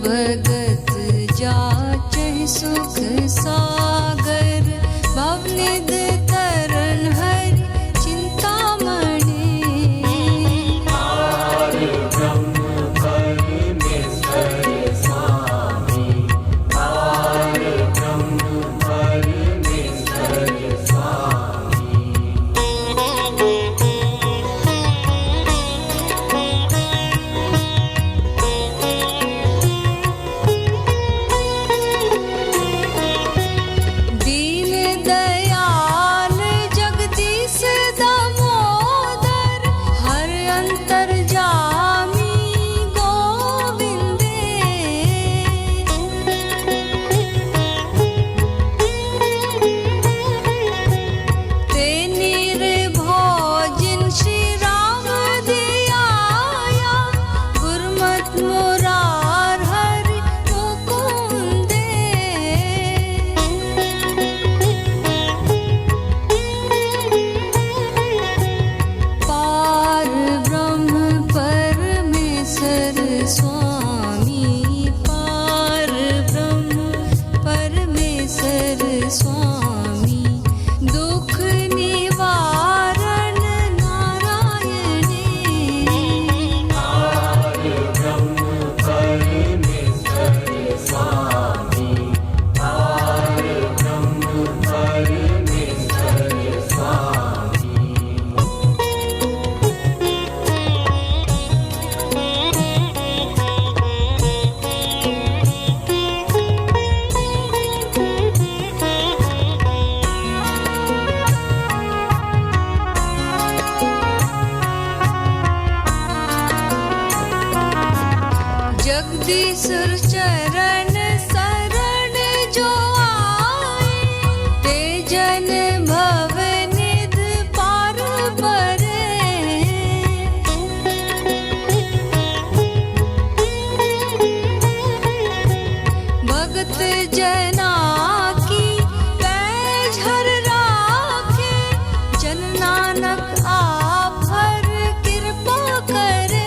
भगत जाचै सुख सागर भवनिध तरन हरि चिंतामणि पार ब्रह्म परमेश्वर स्वामी पार ब्रह्म परमेश्वर स्वामी जगदीश्वर चरण शरण जो आए ते जन भव निध पार परे भगत जना की पैज हर राखे जन नानक आप हर कृपा करे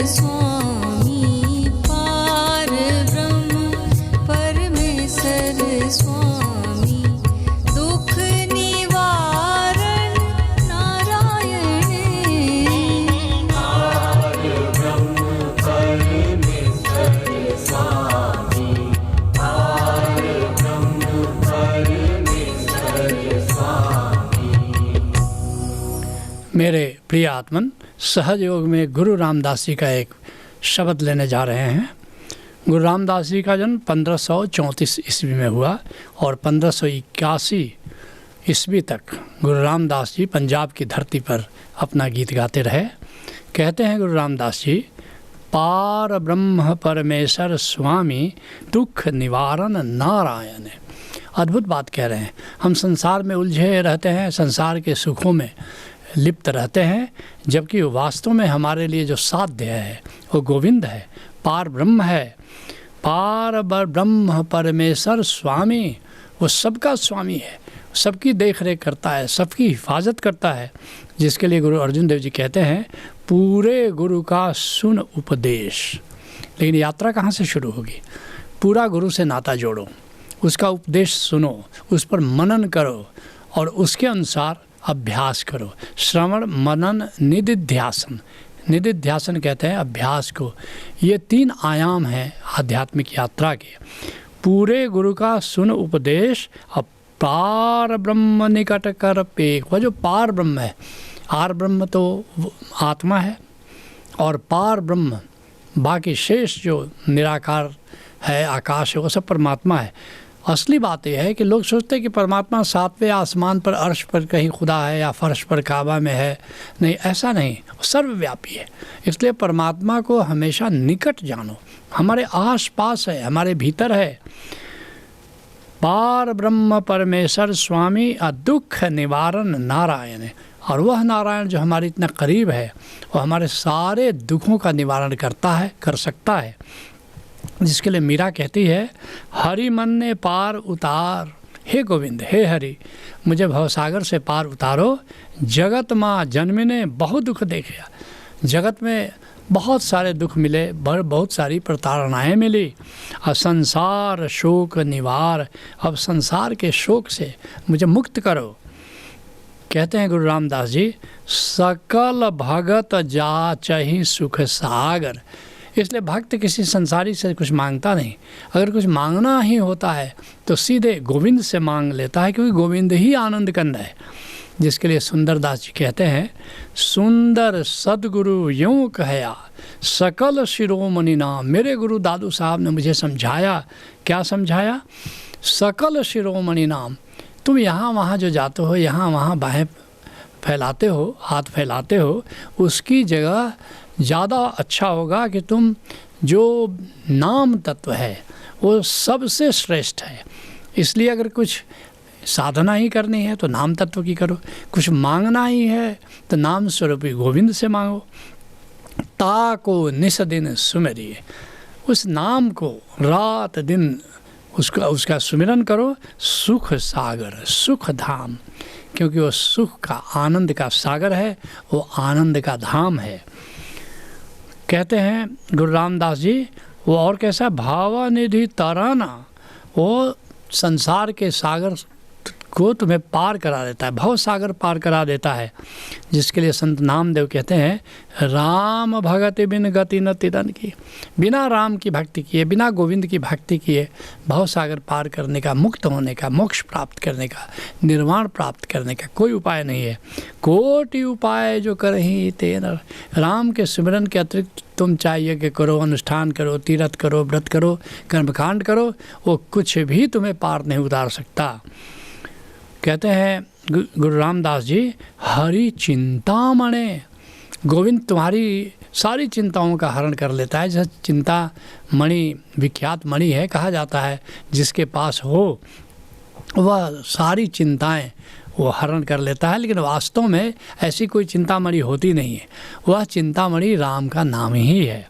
स्वामी पार ब्रह्म परमेश्वर स्वामी दुख निवारण नारायण पार ब्रह्म परमेश्वर स्वामी पार ब्रह्म परमेश्वर स्वामी। मेरे प्रिय आत्मन, सहज योग में गुरु रामदास जी का एक शब्द लेने जा रहे हैं। गुरु रामदास जी का जन्म 1534 ईस्वी में हुआ और 1581 ईस्वी तक गुरु रामदास जी पंजाब की धरती पर अपना गीत गाते रहे। कहते हैं गुरु रामदास जी, पार ब्रह्म परमेश्वर स्वामी दुख निवारण नारायण। अद्भुत बात कह रहे हैं। हम संसार में उलझे रहते हैं, संसार के सुखों में लिप्त रहते हैं, जबकि वास्तव में हमारे लिए जो साध्य है वो गोविंद है, पार ब्रह्म है। पार ब्रह्म परमेश्वर स्वामी, वो सबका स्वामी है, सबकी देख रेख करता है, सबकी हिफाजत करता है। जिसके लिए गुरु अर्जुन देव जी कहते हैं पूरे गुरु का सुन उपदेश। लेकिन यात्रा कहाँ से शुरू होगी? पूरा गुरु से नाता जोड़ो, उसका उपदेश सुनो, उस पर मनन करो और उसके अनुसार अभ्यास करो। श्रवण मनन निधिध्यासन, निधिध्यासन कहते हैं अभ्यास को। ये 3 आयाम हैं आध्यात्मिक यात्रा के। पूरे गुरु का सुन उपदेश और पार ब्रह्म निकट कर पेख। वह जो पार ब्रह्म है, आर ब्रह्म तो आत्मा है और पार ब्रह्म बाकी शेष जो निराकार है, आकाश है, वो सब परमात्मा है। असली बात यह है कि लोग सोचते हैं कि परमात्मा 7वें आसमान पर अर्श पर कहीं खुदा है या फर्श पर काबा में है। नहीं, ऐसा नहीं, वो सर्वव्यापी है। इसलिए परमात्मा को हमेशा निकट जानो, हमारे आस पास है, हमारे भीतर है। पार ब्रह्म परमेश्वर स्वामी दुख निवारण नारायण, और वह नारायण जो हमारे इतना करीब है, वो हमारे सारे दुखों का निवारण करता है, कर सकता है। जिसके लिए मीरा कहती है हरि मन ने पार उतार, हे गोविंद हे हरि मुझे भवसागर से पार उतारो। जगत माँ जन्मी ने बहुत दुख देखे, जगत में बहुत सारे दुख मिले, बहुत सारी प्रताड़नाएँ मिली। और संसार शोक निवार, अब संसार के शोक से मुझे मुक्त करो। कहते हैं गुरु रामदास जी सकल भगत जाचहि सुख सागर। इसलिए भक्त किसी संसारी से कुछ मांगता नहीं, अगर कुछ मांगना ही होता है तो सीधे गोविंद से मांग लेता है, क्योंकि गोविंद ही आनंद कंद है। जिसके लिए सुंदरदास जी कहते हैं सुंदर सदगुरु यूँ कहया सकल शिरोमणि नाम। मेरे गुरु दादू साहब ने मुझे समझाया, क्या समझाया? सकल शिरोमणि नाम। तुम यहाँ वहाँ जो जाते हो, यहाँ वहाँ बाहें फैलाते हो, हाथ फैलाते हो, उसकी जगह ज़्यादा अच्छा होगा कि तुम जो नाम तत्व है वो सबसे श्रेष्ठ है। इसलिए अगर कुछ साधना ही करनी है तो नाम तत्व की करो, कुछ मांगना ही है तो नाम स्वरूपी गोविंद से मांगो। ताको निस दिन सुमिरिए, उस नाम को रात दिन उसका सुमिरन करो। सुख सागर, सुख धाम, क्योंकि वो सुख का, आनंद का सागर है, वो आनंद का धाम है। कहते हैं गुरु रामदास जी वो और कैसा भावानिधि तराना, वो संसार के सागर को तुम्हें पार करा देता है, भव सागर पार करा देता है। जिसके लिए संत नामदेव कहते हैं राम भगति बिन गति न तिदन की। बिना राम की भक्ति किए, बिना गोविंद की भक्ति किए भव सागर पार करने का, मुक्त होने का, मोक्ष प्राप्त करने का, निर्वाण प्राप्त करने का कोई उपाय नहीं है। कोटि उपाय जो करही तेन, राम के सिमरन के अतिरिक्त तुम चाहिए कि करो, अनुष्ठान करो, तीर्थ करो, व्रत करो, कर्मकांड करो, वो कुछ भी तुम्हें पार नहीं उतार सकता। कहते हैं गुरु रामदास जी हरि चिंतामणे, गोविंद तुम्हारी सारी चिंताओं का हरण कर लेता है। जैसे चिंता मणि विख्यात मणि है, कहा जाता है जिसके पास हो वह सारी चिंताएं वो हरण कर लेता है। लेकिन वास्तव में ऐसी कोई चिंतामणि होती नहीं है, वह चिंतामणि राम का नाम ही है।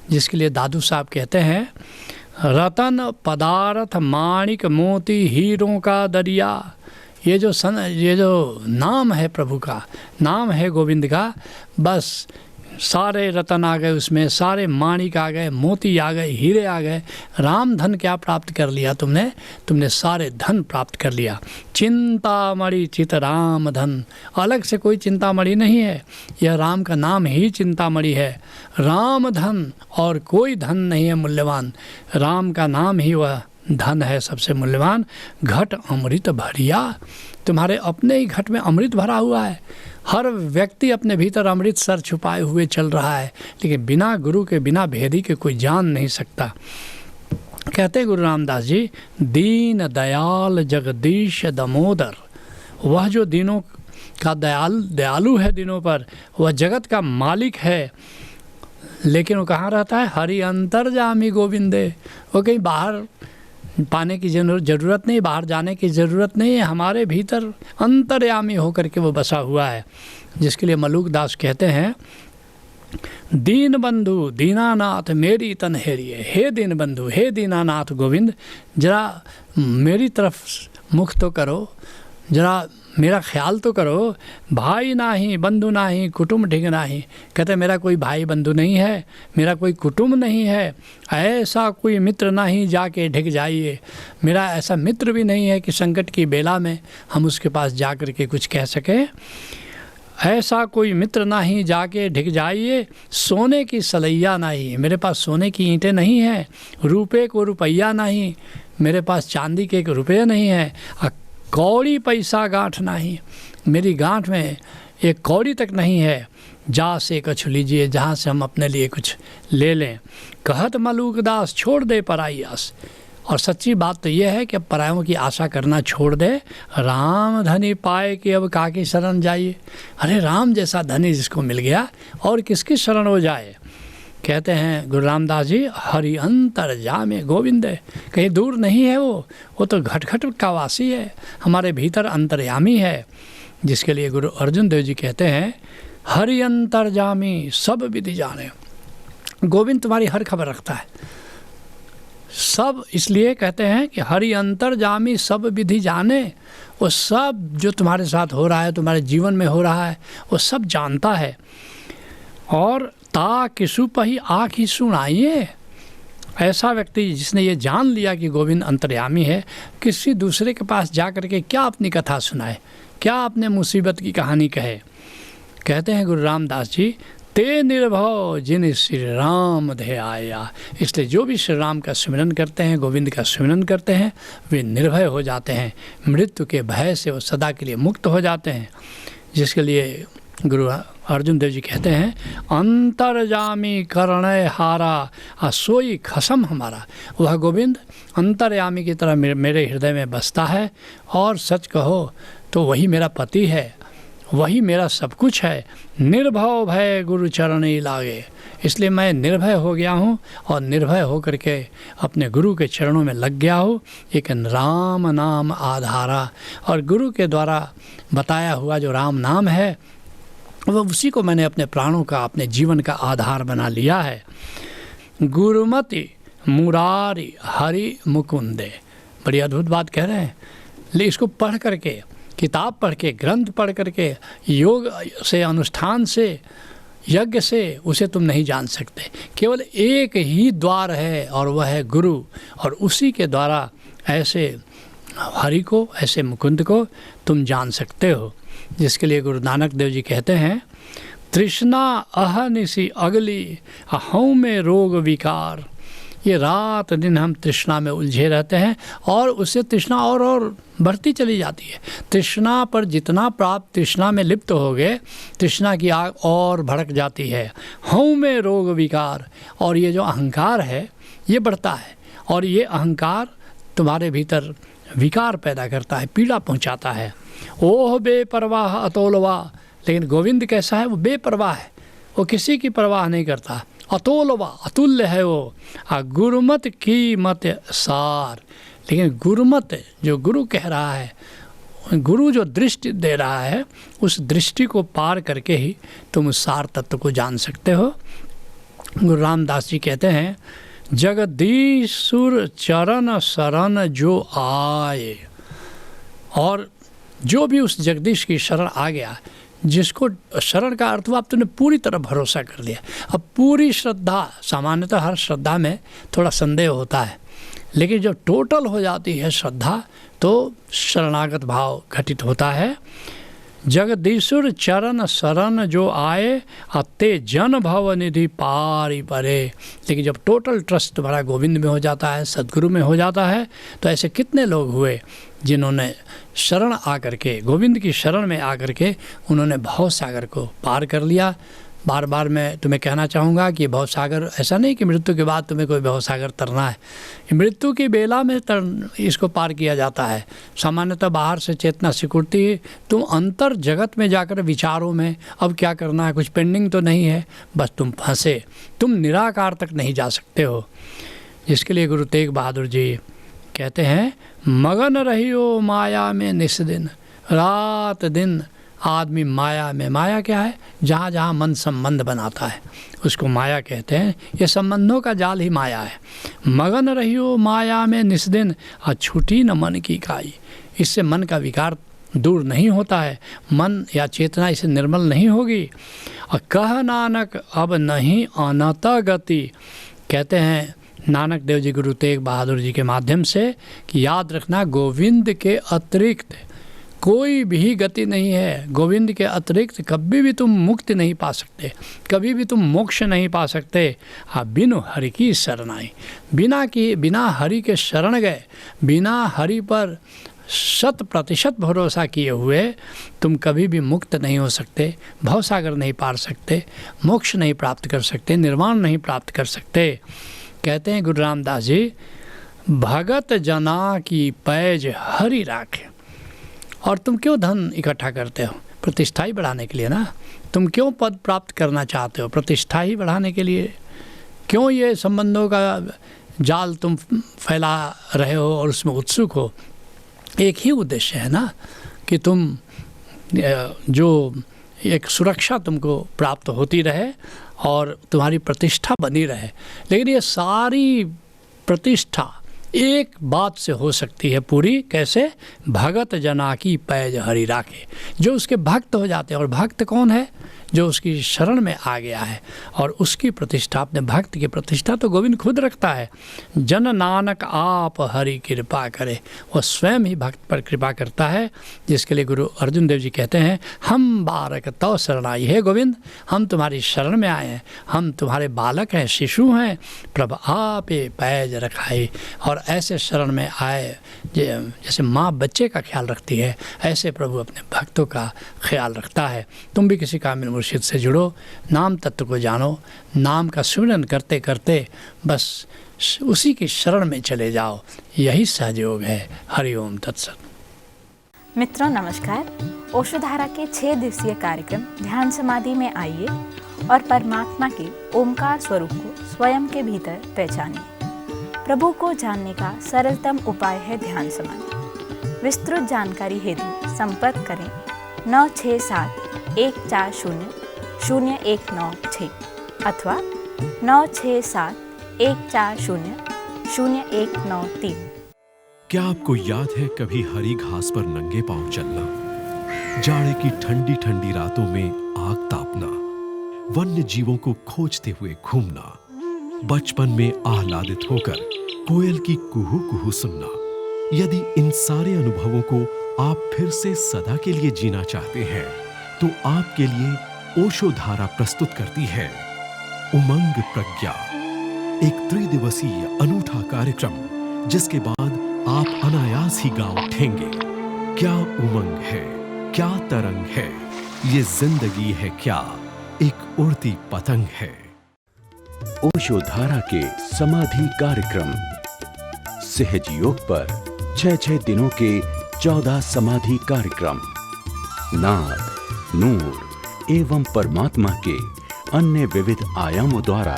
जिसके लिए दादू साहब कहते हैं रतन पदार्थ माणिक मोती हीरों का दरिया। ये जो नाम है प्रभु का, नाम है गोविंद का, बस सारे रतन आ गए उसमें, सारे माणिक आ गए, मोती आ गए, हीरे आ गए। राम धन क्या प्राप्त कर लिया तुमने सारे धन प्राप्त कर लिया। चिंतामणि चित राम धन, अलग से कोई चिंतामणि नहीं है, यह राम का नाम ही चिंतामणि है। राम धन और कोई धन नहीं है मूल्यवान, राम का नाम ही वह धन है सबसे मूल्यवान। घट अमृत भरिया, तुम्हारे अपने ही घट में अमृत भरा हुआ है। हर व्यक्ति अपने भीतर अमृत सर छुपाए हुए चल रहा है, लेकिन बिना गुरु के, बिना भेदी के कोई जान नहीं सकता। कहते गुरु रामदास जी दीन दयाल जगदीश दमोदर, वह जो दीनों का दयालु है दिनों पर, वह जगत का मालिक है। लेकिन वो कहाँ रहता है? हरि अंतर्जामी गोविंदे, वो कहीं बाहर पाने की ज़रूरत नहीं, बाहर जाने की ज़रूरत नहीं है, हमारे भीतर अंतर्यामी होकर के वो बसा हुआ है। जिसके लिए मलूक दास कहते हैं दीन बंधु दीनानाथ मेरी तन हेरिए। हे दीन बंधु, हे दीनानाथ गोविंद, जरा मेरी तरफ मुख तो करो, जरा मेरा ख्याल तो करो। भाई नाही बंधु नाही कुटुंब ढिग नाही, कहते मेरा कोई भाई बंधु नहीं है, मेरा कोई कुटुंब नहीं है, ऐसा कोई मित्र नहीं जाके ढिग जाइए। मेरा ऐसा मित्र भी नहीं है कि संकट की बेला में हम उसके पास जा कर के कुछ कह सकें। ऐसा कोई मित्र नहीं जाके ढिग जाइए। सोने की सलैया नहीं, मेरे पास सोने की ईंटें नहीं हैं। रुपये को रुपया नहीं, मेरे पास चांदी के एक रुपये नहीं है। कौड़ी पैसा गांठ नहीं, मेरी गांठ में एक कौड़ी तक नहीं है। जा से कछु लीजिए, जहाँ से हम अपने लिए कुछ ले लें। कहत मलूक दास छोड़ दे पराई आस। और सच्ची बात तो यह है कि अब परायों की आशा करना छोड़ दे। राम धनी पाए कि अब काकी शरण जाइए। अरे राम जैसा धनी जिसको मिल गया और किसकी शरण हो जाए। कहते हैं गुरु रामदास जी, हरि अंतर जामे गोविंद है। कहीं दूर नहीं है वो तो घट घट का वासी है, हमारे भीतर अंतर्यामी है। जिसके लिए गुरु अर्जुन देव जी कहते हैं, हरि अंतर जामी सब विधि जाने। गोविंद तुम्हारी हर खबर रखता है। सब इसलिए कहते हैं कि हरि अंतर जामी सब विधि जाने। वो सब जो तुम्हारे साथ हो रहा है, तुम्हारे जीवन में हो रहा है, वो सब जानता है। और ता किसु पही आँख ही सुनाइए। ऐसा व्यक्ति जिसने ये जान लिया कि गोविंद अंतर्यामी है, किसी दूसरे के पास जा कर के क्या अपनी कथा सुनाए, क्या अपने मुसीबत की कहानी कहे। कहते हैं गुरु रामदास जी, ते निर्भव जिन श्री राम ध्याया। इसलिए जो भी श्री राम का स्मरण करते हैं, गोविंद का स्मरण करते हैं, वे निर्भय हो जाते हैं। मृत्यु के भय से वो सदा के लिए मुक्त हो जाते हैं। जिसके लिए गुरु अर्जुन देव जी कहते हैं, अंतर्यामी करणय हारा सोई खसम हमारा। वह गोविंद अंतर्यामी की तरह मेरे हृदय में बसता है। और सच कहो तो वही मेरा पति है, वही मेरा सब कुछ है। निर्भव भय गुरु चरणी लागे। इसलिए मैं निर्भय हो गया हूँ और निर्भय हो करके अपने गुरु के चरणों में लग गया हूँ। एक राम नाम आधारा। और गुरु के द्वारा बताया हुआ जो राम नाम है, वह उसी को मैंने अपने प्राणों का, अपने जीवन का आधार बना लिया है। गुरुमति मुरारी हरि मुकुंदे। बड़ी अद्भुत बात कह रहे हैं। ले इसको पढ़ करके, किताब पढ़ के, ग्रंथ पढ़ करके, योग से, अनुष्ठान से, यज्ञ से उसे तुम नहीं जान सकते। केवल एक ही द्वार है और वह है गुरु। और उसी के द्वारा ऐसे हरि को, ऐसे मुकुंद को तुम जान सकते हो। जिसके लिए गुरु नानक देव जी कहते हैं, तृष्णा अहनिसी अगली अहों में रोग विकार। ये रात दिन हम तृष्णा में उलझे रहते हैं और उससे तृष्णा और बढ़ती चली जाती है। तृष्णा पर जितना प्राप्त तृष्णा में लिप्त हो गए, तृष्णा की आग और भड़क जाती है। हूँ में रोग विकार। और ये जो अहंकार है ये बढ़ता है और ये अहंकार तुम्हारे भीतर विकार पैदा करता है, पीड़ा पहुंचाता है। ओह बेपरवाह अतोलवा। लेकिन गोविंद कैसा है? वो बेपरवाह है, वो किसी की परवाह नहीं करता। अतोलवा, अतुल्य है वो। गुरुमत की मत सार। लेकिन गुरुमत, जो गुरु कह रहा है, गुरु जो दृष्टि दे रहा है, उस दृष्टि को पार करके ही तुम उस सार तत्व को जान सकते हो। गुरु रामदास जी कहते हैं, जगदीशुर चरण शरण जो आए। और जो भी उस जगदीश की शरण आ गया, जिसको शरण का अर्थ हुआ अब तुमने पूरी तरह भरोसा कर लिया। अब पूरी श्रद्धा, सामान्यतः हर श्रद्धा में थोड़ा संदेह होता है, लेकिन जब टोटल हो जाती है श्रद्धा तो शरणागत भाव घटित होता है। जगदीशुर चरण शरण जो आए, अत्ते जन भव निधि पारी परे। लेकिन जब टोटल ट्रस्ट तुम्हारा गोविंद में हो जाता है, सद्गुरु में हो जाता है, तो ऐसे कितने लोग हुए जिन्होंने शरण आकर के, गोविंद की शरण में आकर के उन्होंने भव सागर को पार कर लिया। बार बार मैं तुम्हें कहना चाहूँगा कि भव सागर ऐसा नहीं कि मृत्यु के बाद तुम्हें कोई भव सागर तरना है। मृत्यु की बेला में इसको पार किया जाता है। सामान्यतः बाहर से चेतना सिकुड़ती है, तुम अंतर जगत में जाकर विचारों में अब क्या करना है, कुछ पेंडिंग तो नहीं है, बस तुम फंसे, तुम निराकार तक नहीं जा सकते हो। जिसके लिए गुरु तेग बहादुर जी कहते हैं, मगन रहियो माया में निस्दिन, रात दिन आदमी माया में, माया क्या है? जहाँ जहाँ मन संबंध बनाता है उसको माया कहते हैं। ये संबंधों का जाल ही माया है। मगन रहियो माया में निस्दिन, छूटी न मन की काई। इससे मन का विकार दूर नहीं होता है, मन या चेतना इससे निर्मल नहीं होगी। और कह नानक अब नहीं अनता गति, कहते हैं नानक देव जी गुरु तेग बहादुर जी के माध्यम से कि याद रखना गोविंद के अतिरिक्त कोई भी गति नहीं है। गोविंद के अतिरिक्त कभी भी तुम मुक्ति नहीं पा सकते, कभी भी तुम मोक्ष नहीं पा सकते। हाँ, बिनु हरि की शरण आई, बिना हरि के शरण गए, बिना हरि पर 100% भरोसा किए हुए तुम कभी भी मुक्त नहीं हो सकते, भवसागर नहीं पार सकते, मोक्ष नहीं प्राप्त कर सकते, निर्वाण नहीं प्राप्त कर सकते। कहते हैं गुरु रामदास जी, भगत जना की पैज हरि राखे। और तुम क्यों धन इकट्ठा करते हो? प्रतिष्ठा ही बढ़ाने के लिए ना। तुम क्यों पद प्राप्त करना चाहते हो? प्रतिष्ठा ही बढ़ाने के लिए। क्यों ये संबंधों का जाल तुम फैला रहे हो और उसमें उत्सुक हो? एक ही उद्देश्य है ना कि तुम जो एक सुरक्षा तुमको प्राप्त होती रहे और तुम्हारी प्रतिष्ठा बनी रहे। लेकिन ये सारी प्रतिष्ठा एक बात से हो सकती है पूरी, कैसे? भगत जना की पैज हरि राखे, जो उसके भक्त हो जाते हैं। और भक्त कौन है? जो उसकी शरण में आ गया है और उसकी प्रतिष्ठा, अपने भक्त की प्रतिष्ठा तो गोविंद खुद रखता है। जन नानक आप हरि कृपा करे, वह स्वयं ही भक्त पर कृपा करता है, जिसके लिए गुरु अर्जुन देव जी कहते हैं, हम बालक तो शरणाई है गोविंद, हम तुम्हारी शरण में आए हैं, हम तुम्हारे बालक हैं, शिशु हैं, प्रभु आपे पैज रखाए। और ऐसे शरण में आए जैसे माँ बच्चे का ख्याल रखती है, ऐसे प्रभु अपने भक्तों का ख्याल रखता है। तुम भी किसी कामिल मुर्शिद से जुड़ो, नाम तत्व को जानो, नाम का सुमिरन करते करते बस उसी की शरण में चले जाओ, यही सहयोग है। हरिओम तत्सत। मित्रों नमस्कार। ओशोधारा के 6 दिवसीय कार्यक्रम ध्यान समाधि में आइए और परमात्मा के ओमकार स्वरूप को स्वयं के भीतर पहचानिए। प्रभु को जानने का सरलतम उपाय है ध्यान समाधि। विस्तृत जानकारी हेतु संपर्क करें 9671400196 अथवा 9671400193। क्या आपको याद है कभी हरी घास पर नंगे पांव चलना, जाड़े की ठंडी ठंडी रातों में आग तापना, वन्य जीवों को खोजते हुए घूमना, बचपन में आह्लादित होकर कोयल की कुहू कुहू सुनना? यदि इन सारे अनुभवों को आप फिर से सदा के लिए जीना चाहते हैं तो आपके लिए ओशोधारा प्रस्तुत करती है उमंग प्रज्ञा, एक 3 दिवसीय अनूठा कार्यक्रम जिसके बाद आप अनायास ही गा उठेंगे। क्या उमंग है, क्या तरंग है, ये जिंदगी है क्या, एक उड़ती पतंग है। ओशोधारा के समाधि कार्यक्रम सहज योग पर 6 दिनों के 14 समाधि कार्यक्रम नाद, नूर एवं परमात्मा के अन्य विविध आयामों द्वारा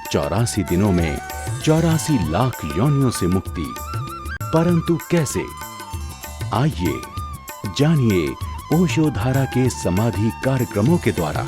84 दिनों में 84 लाख योनियों से मुक्ति। परंतु कैसे? आइए जानिए ओशोधारा के समाधि कार्यक्रमों के द्वारा।